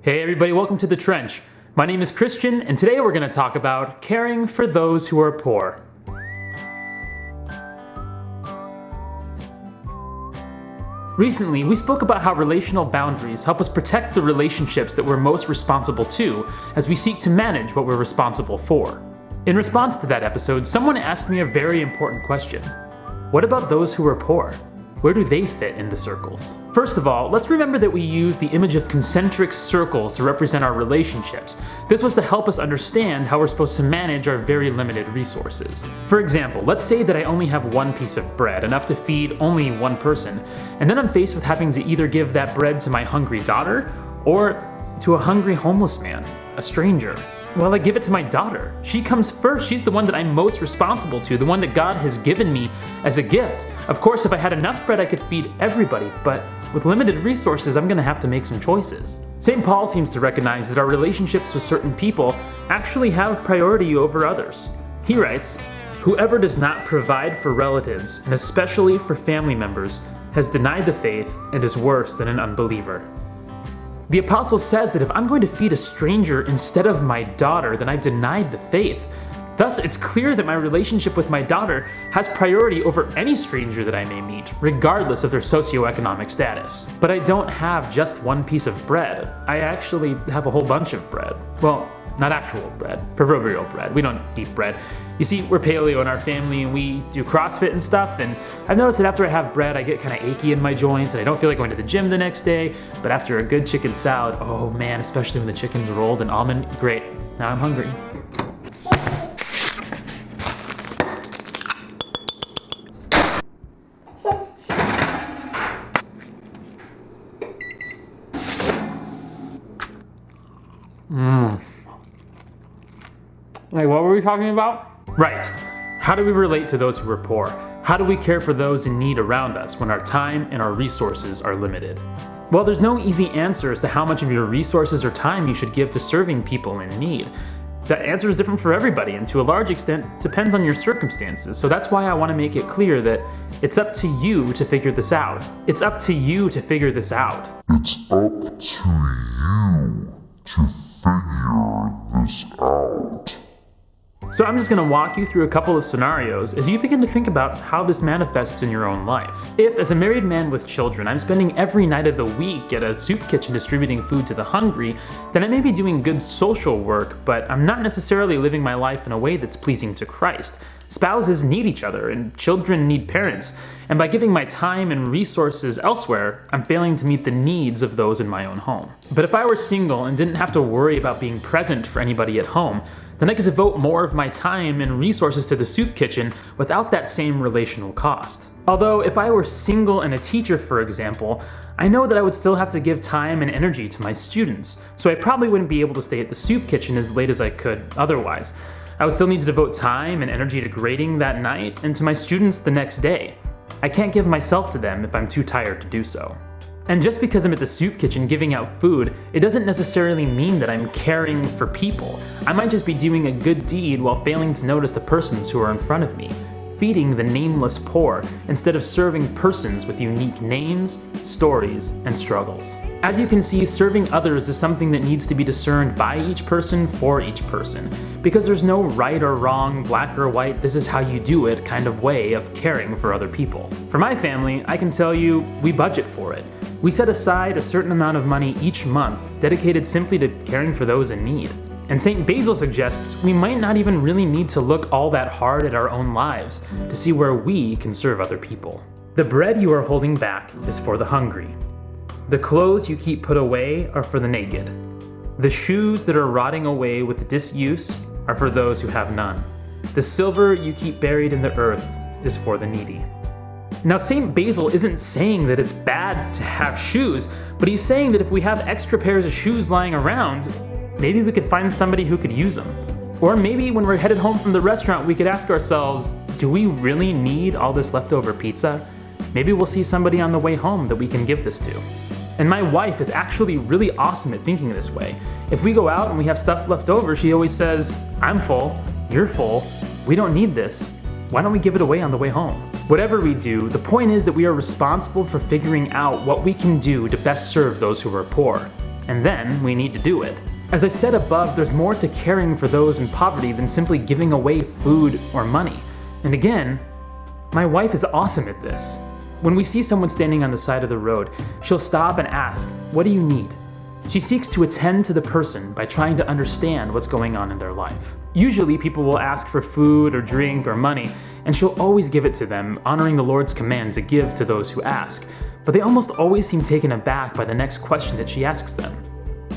Hey everybody, welcome to The Trench. My name is Christian, and today we're going to talk about caring for those who are poor. Recently, we spoke about how relational boundaries help us protect the relationships that we're most responsible to as we seek to manage what we're responsible for. In response to that episode, someone asked me a very important question. What about those who are poor? Where do they fit in the circles? First of all, let's remember that we use the image of concentric circles to represent our relationships. This was to help us understand how we're supposed to manage our very limited resources. For example, let's say that I only have one piece of bread, enough to feed only one person, and then I'm faced with having to either give that bread to my hungry daughter or to a hungry homeless man, a stranger. Well, I give it to my daughter. She comes first. She's the one that I'm most responsible to, the one that God has given me as a gift. Of course, if I had enough bread, I could feed everybody, but with limited resources, I'm gonna have to make some choices. St. Paul seems to recognize that our relationships with certain people actually have priority over others. He writes, "Whoever does not provide for relatives, and especially for family members, has denied the faith and is worse than an unbeliever." The apostle says that if I'm going to feed a stranger instead of my daughter, then I've denied the faith. Thus, it's clear that my relationship with my daughter has priority over any stranger that I may meet, regardless of their socioeconomic status. But I don't have just one piece of bread. I actually have a whole bunch of bread. Well, not actual bread, proverbial bread. We don't eat bread. You see, we're paleo in our family and we do CrossFit and stuff, and I've noticed that after I have bread, I get kind of achy in my joints and I don't feel like going to the gym the next day, but after a good chicken salad, oh man, especially when the chicken's rolled in almond, great, now I'm hungry. What were we talking about? Right. How do we relate to those who are poor? How do we care for those in need around us when our time and our resources are limited? Well, there's no easy answer as to how much of your resources or time you should give to serving people in need. That answer is different for everybody, and to a large extent depends on your circumstances. So that's why I want to make it clear that it's up to you to figure this out. It's up to you to figure this out. It's up to you to figure this out. So I'm just going to walk you through a couple of scenarios as you begin to think about how this manifests in your own life. If, as a married man with children, I'm spending every night of the week at a soup kitchen distributing food to the hungry, then I may be doing good social work, but I'm not necessarily living my life in a way that's pleasing to Christ. Spouses need each other, and children need parents, and by giving my time and resources elsewhere, I'm failing to meet the needs of those in my own home. But if I were single and didn't have to worry about being present for anybody at home, then I could devote more of my time and resources to the soup kitchen without that same relational cost. Although, if I were single and a teacher, for example, I know that I would still have to give time and energy to my students, so I probably wouldn't be able to stay at the soup kitchen as late as I could otherwise. I would still need to devote time and energy to grading that night and to my students the next day. I can't give myself to them if I'm too tired to do so. And just because I'm at the soup kitchen giving out food, it doesn't necessarily mean that I'm caring for people. I might just be doing a good deed while failing to notice the persons who are in front of me, feeding the nameless poor instead of serving persons with unique names, stories, and struggles. As you can see, serving others is something that needs to be discerned by each person for each person, because there's no right or wrong, black or white, this is how you do it kind of way of caring for other people. For my family, I can tell you, we budget for it. We set aside a certain amount of money each month dedicated simply to caring for those in need. And St. Basil suggests we might not even really need to look all that hard at our own lives to see where we can serve other people. The bread you are holding back is for the hungry. The clothes you keep put away are for the naked. The shoes that are rotting away with disuse are for those who have none. The silver you keep buried in the earth is for the needy. Now, St. Basil isn't saying that it's bad to have shoes, but he's saying that if we have extra pairs of shoes lying around, maybe we could find somebody who could use them. Or maybe when we're headed home from the restaurant, we could ask ourselves, do we really need all this leftover pizza? Maybe we'll see somebody on the way home that we can give this to. And my wife is actually really awesome at thinking this way. If we go out and we have stuff left over, she always says, I'm full, you're full, we don't need this. Why don't we give it away on the way home? Whatever we do, the point is that we are responsible for figuring out what we can do to best serve those who are poor. and then we need to do it. As I said above, there's more to caring for those in poverty than simply giving away food or money. And again, my wife is awesome at this. When we see someone standing on the side of the road, she'll stop and ask, "What do you need?" She seeks to attend to the person by trying to understand what's going on in their life. Usually people will ask for food or drink or money, and she'll always give it to them, honoring the Lord's command to give to those who ask. But they almost always seem taken aback by the next question that she asks them.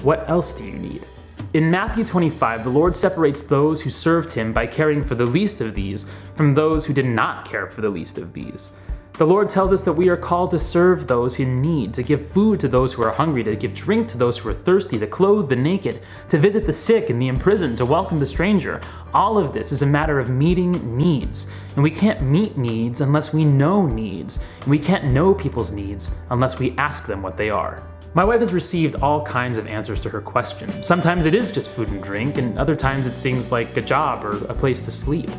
What else do you need? In Matthew 25, the Lord separates those who served him by caring for the least of these from those who did not care for the least of these. The Lord tells us that we are called to serve those in need, to give food to those who are hungry, to give drink to those who are thirsty, to clothe the naked, to visit the sick and the imprisoned, to welcome the stranger. All of this is a matter of meeting needs, and we can't meet needs unless we know needs, and we can't know people's needs unless we ask them what they are. My wife has received all kinds of answers to her question. Sometimes it is just food and drink, and other times it's things like a job or a place to sleep.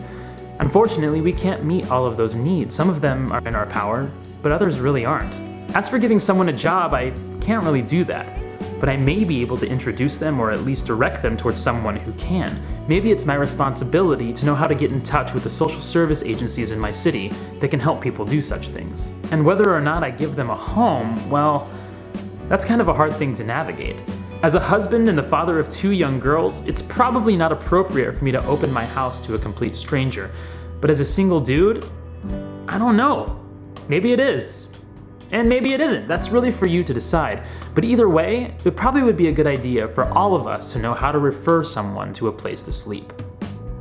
Unfortunately, we can't meet all of those needs. Some of them are in our power, but others really aren't. As for giving someone a job, I can't really do that, but I may be able to introduce them or at least direct them towards someone who can. Maybe it's my responsibility to know how to get in touch with the social service agencies in my city that can help people do such things. And whether or not I give them a home, well, that's kind of a hard thing to navigate. As a husband and the father of 2 young girls, it's probably not appropriate for me to open my house to a complete stranger. But as a single dude, I don't know. Maybe it is. And maybe it isn't. That's really for you to decide. But either way, it probably would be a good idea for all of us to know how to refer someone to a place to sleep.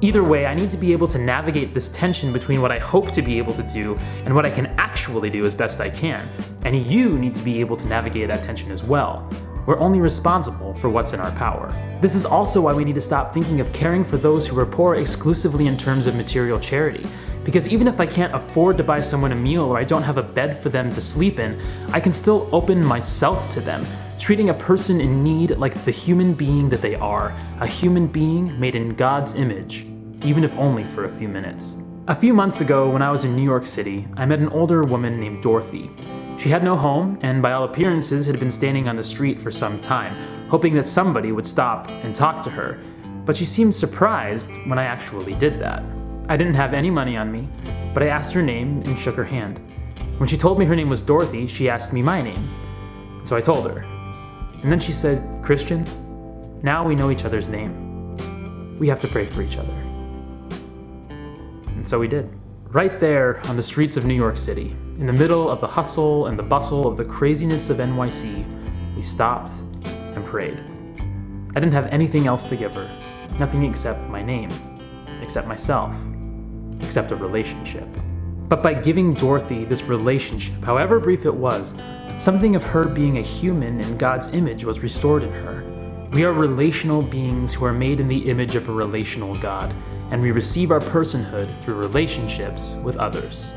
Either way, I need to be able to navigate this tension between what I hope to be able to do and what I can actually do as best I can. And you need to be able to navigate that tension as well. We're only responsible for what's in our power. This is also why we need to stop thinking of caring for those who are poor exclusively in terms of material charity. Because even if I can't afford to buy someone a meal or I don't have a bed for them to sleep in, I can still open myself to them, treating a person in need like the human being that they are, a human being made in God's image, even if only for a few minutes. A few months ago, when I was in New York City, I met an older woman named Dorothy. She had no home, and by all appearances had been standing on the street for some time, hoping that somebody would stop and talk to her, but she seemed surprised when I actually did that. I didn't have any money on me, but I asked her name and shook her hand. When she told me her name was Dorothy, she asked me my name, so I told her. And then she said, "Christian, now we know each other's name. We have to pray for each other." And so we did. Right there on the streets of New York City, in the middle of the hustle and the bustle of the craziness of NYC, we stopped and prayed. I didn't have anything else to give her, nothing except my name, except myself, except a relationship. But by giving Dorothy this relationship, however brief it was, something of her being a human in God's image was restored in her. We are relational beings who are made in the image of a relational God, and we receive our personhood through relationships with others.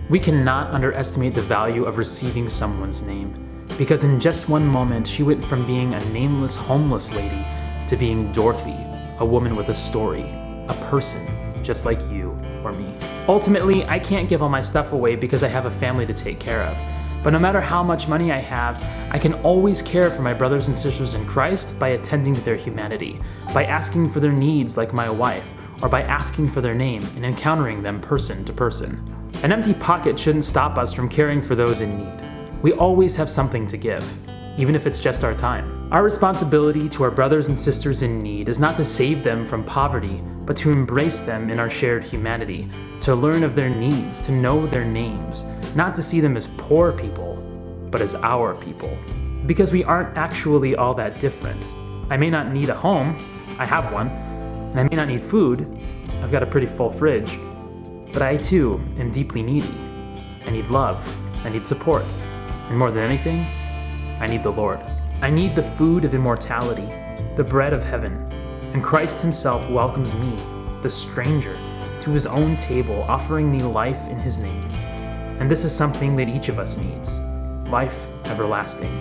We cannot underestimate the value of receiving someone's name, because in just one moment she went from being a nameless homeless lady to being Dorothy, a woman with a story, a person just like you or me. Ultimately, I can't give all my stuff away because I have a family to take care of. But no matter how much money I have, I can always care for my brothers and sisters in Christ by attending to their humanity, by asking for their needs like my wife, or by asking for their name and encountering them person to person. An empty pocket shouldn't stop us from caring for those in need. We always have something to give, even if it's just our time. Our responsibility to our brothers and sisters in need is not to save them from poverty, but to embrace them in our shared humanity, to learn of their needs, to know their names, not to see them as poor people, but as our people. Because we aren't actually all that different. I may not need a home, I have one, and I may not need food, I've got a pretty full fridge, but I too am deeply needy. I need love, I need support, and more than anything, I need the Lord. I need the food of immortality, the bread of heaven, and Christ himself welcomes me, the stranger, to his own table, offering me life in his name. And this is something that each of us needs, life everlasting.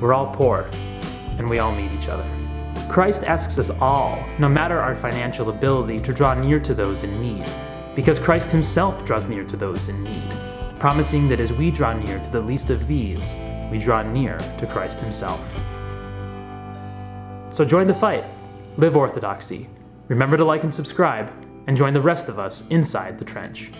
We're all poor, and we all need each other. Christ asks us all, no matter our financial ability, to draw near to those in need, because Christ himself draws near to those in need, promising that as we draw near to the least of these, we draw near to Christ himself. So join the fight, live orthodoxy, remember to like and subscribe, and join the rest of us inside the trench.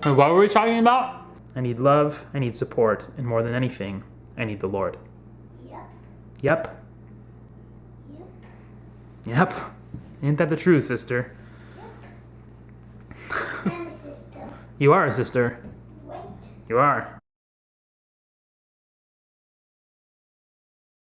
And what were we talking about? I need love, I need support, and more than anything, I need the Lord. Yep. Yep. Yep. Yep. Ain't that the truth, sister? I'm a sister. You are a sister. Wait. You are.